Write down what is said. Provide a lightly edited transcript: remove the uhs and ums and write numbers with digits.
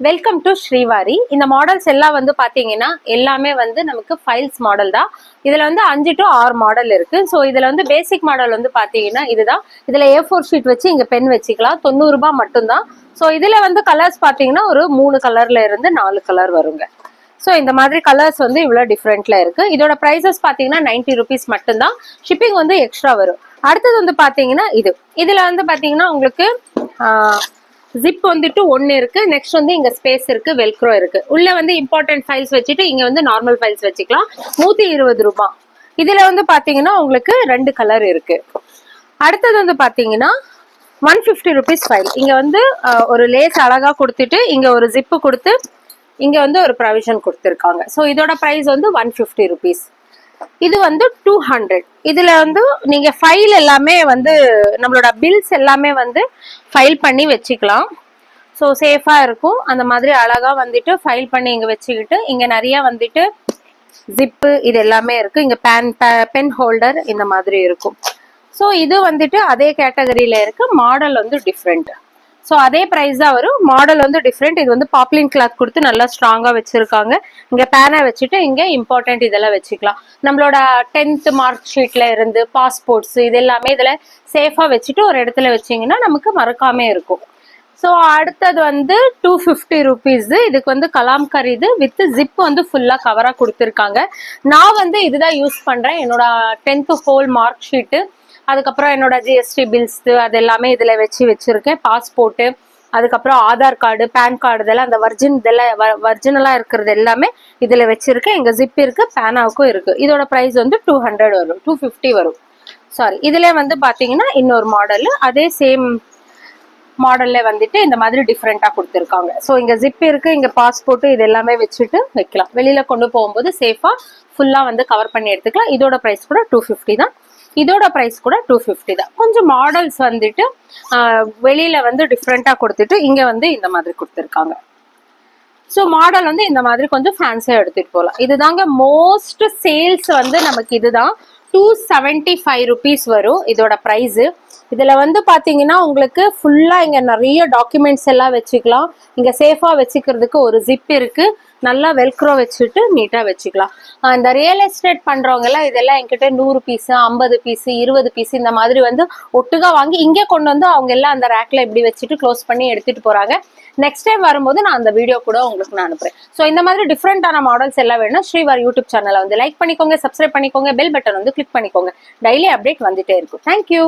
Welcome to Srivari. இந்த models எல்லாம் வந்து பாத்தீங்கன்னா எல்லாமே வந்து நமக்கு ஃபைல்ஸ் மாடல் தான். இதுல வந்து 5 to 6 மாடல் இருக்கு. ஸோ இதுல வந்து பேசிக் மாடல் வந்து பாத்தீங்கன்னா இதுதான். இதுல A4 ஷீட் வச்சு இங்க பென் வச்சுக்கலாம். 90 ரூபாய் மட்டும்தான். ஸோ இதுல வந்து கலர்ஸ் பாத்தீங்கன்னா ஒரு 3 கலர்ல இருந்து 4 கலர் வருங்க. ஸோ இந்த மாதிரி கலர்ஸ் வந்து இவ்வளவு டிஃப்ரெண்ட்ல இருக்கு. இதோட பிரைசஸ் பாத்தீங்கன்னா 90 rupees மட்டும்தான். ஷிப்பிங் வந்து எக்ஸ்ட்ரா வரும். அடுத்தது வந்து பாத்தீங்கன்னா இதுல வந்து பாத்தீங்கன்னா உங்களுக்கு ஜிப் வந்துட்டு ஒன்னு இருக்கு. நெக்ஸ்ட் வந்து இங்க ஸ்பேஸ் இருக்கு, வெல்க்ரோ இருக்கு. உள்ள வந்து இம்பார்ட்டன்ட் ஃபைல்ஸ் வச்சுட்டு இங்க வந்து நார்மல் ஃபைல்ஸ் வச்சுக்கலாம். 120 ரூபாய். இதுல வந்து பாத்தீங்கன்னா உங்களுக்கு 2 கலர் இருக்கு. அடுத்தது வந்து பாத்தீங்கன்னா 150 rupees ஃபைல். இங்க வந்து ஒரு லேஸ் அழகா கொடுத்துட்டு இங்க ஒரு ஜிப்பு கொடுத்து இங்க வந்து ஒரு ப்ரொவிஷன் கொடுத்துருக்காங்க. ஸோ இதோட பிரைஸ் வந்து 150 rupees. இது வந்து 200. இதுல வந்து நீங்க ஃபைல் எல்லாமே வந்து நம்மளோட பில்ஸ் எல்லாமே வந்து ஃபைல் பண்ணி வச்சுக்கலாம். ஸோ சேஃபா இருக்கும். அந்த மாதிரி அழகா வந்துட்டு ஃபைல் பண்ணி இங்க வச்சுக்கிட்டு இங்க நிறைய வந்துட்டு ஜிப்பு இது எல்லாமே இருக்கு. இங்க பென் ஹோல்டர் இந்த மாதிரி இருக்கும். ஸோ இது வந்துட்டு அதே கேட்டகரியில இருக்கு. மாடல் வந்து டிஃப்ரெண்ட். ஸோ அதே ப்ரைஸ் தான் வரும். மாடல் வந்து டிஃப்ரெண்ட். இது வந்து பாப்லின் கிளாத் கொடுத்து நல்லா ஸ்ட்ராங்கா வச்சிருக்காங்க. இங்க பேனை வச்சுட்டு இங்க இம்பார்ட்டன்ட் இதெல்லாம் வச்சுக்கலாம். நம்மளோட 10th மார்க் ஷீட்ல இருந்து பாஸ்போர்ட்ஸ் இது எல்லாமே இதுல சேஃபா வச்சுட்டு ஒரு இடத்துல வச்சீங்கன்னா நமக்கு மறக்காம இருக்கும். ஸோ அடுத்தது வந்து 250 rupees. இதுக்கு வந்து கலாம்கர் இது வித் ஜிப் வந்து ஃபுல்லா கவரா கொடுத்துருக்காங்க. நான் வந்து இதுதான் யூஸ் பண்றேன். என்னோட 10th ஹோல் மார்க் ஷீட்டு, அதுக்கப்புறம் என்னோட ஜிஎஸ்டி பில்ஸ் அது எல்லாமே இதுல வச்சிருக்கேன். பாஸ்போர்ட், அதுக்கப்புறம் ஆதார் கார்டு, பேன் கார்டு இதெல்லாம் அந்த வர்ஜினலா இருக்கிறது எல்லாமே இதுல வச்சிருக்கேன். இங்க ஜிப் இருக்கு, பேனாவுக்கும் இருக்கு. இதோட பிரைஸ் வந்து 200 வரும், 250 வரும். சாரி, இதுல வந்து பாத்தீங்கன்னா இன்னொரு மாடல் அதே சேம் மாடல்ல வந்துட்டு இந்த மாதிரி டிஃப்ரெண்டா கொடுத்துருக்காங்க. ஸோ இங்க ஜிப் இருக்கு, இங்க பாஸ்போர்ட் இது எல்லாமே வச்சுட்டு வைக்கலாம். வெளியில கொண்டு போகும்போது சேஃபா ஃபுல்லா வந்து கவர் பண்ணி எடுத்துக்கலாம். இதோட பிரைஸ் கூட 250 தான். இதோட பிரைஸ் கூட 250 தான். கொஞ்சம் மாடல்ஸ் வந்துட்டு வெளியில வந்து டிஃப்ரெண்டா கொடுத்துட்டு இங்க வந்து இந்த மாதிரி கொடுத்துருக்காங்க. ஸோ மாடல் வந்து இந்த மாதிரி கொஞ்சம் ஃபேன்சியா எடுத்துட்டு போகலாம். இதுதாங்க மோஸ்ட் சேல்ஸ் வந்து நமக்கு இதுதான். 275 rupees வரும் இதோட பிரைஸ். இதுல வந்து பாத்தீங்கன்னா உங்களுக்கு ஃபுல்லா இங்க நிறைய டாக்குமெண்ட்ஸ் எல்லாம் வச்சுக்கலாம். இங்க சேஃபா வச்சுக்கிறதுக்கு ஒரு ஜிப் இருக்கு. நல்லா வெல்க்ரோ வச்சுட்டு நீட்டா வச்சுக்கலாம். இந்த ரியல் எஸ்டேட் பண்றவங்க எல்லாம் இதெல்லாம் என்கிட்ட 100 பீஸ், 50 பீஸ், 20 பீஸ் இந்த மாதிரி வந்து ஒட்டுகா வாங்கி இங்கே கொண்டு வந்து அவங்க எல்லாம் அந்த ரேக்ல இப்படி வச்சுட்டு க்ளோஸ் பண்ணி எடுத்துட்டு போறாங்க. நெக்ஸ்ட் டைம் வரும்போது நான் அந்த வீடியோ கூட உங்களுக்கு நான் அனுப்புறேன். ஸோ இந்த மாதிரி டிஃப்ரெண்டான மாடல்ஸ் எல்லாம் வேணும். ஸ்ரீவாரி யூடியூப் சேனலை வந்து லைக் பண்ணிக்கோங்க, சப்ஸ்கிரைப் பண்ணிக்கோங்க, பெல் பட்டன் வந்து கிளிக் பண்ணிக்கோங்க. டெய்லி அப்டேட் வந்துட்டே இருக்கும். தேங்க்யூ.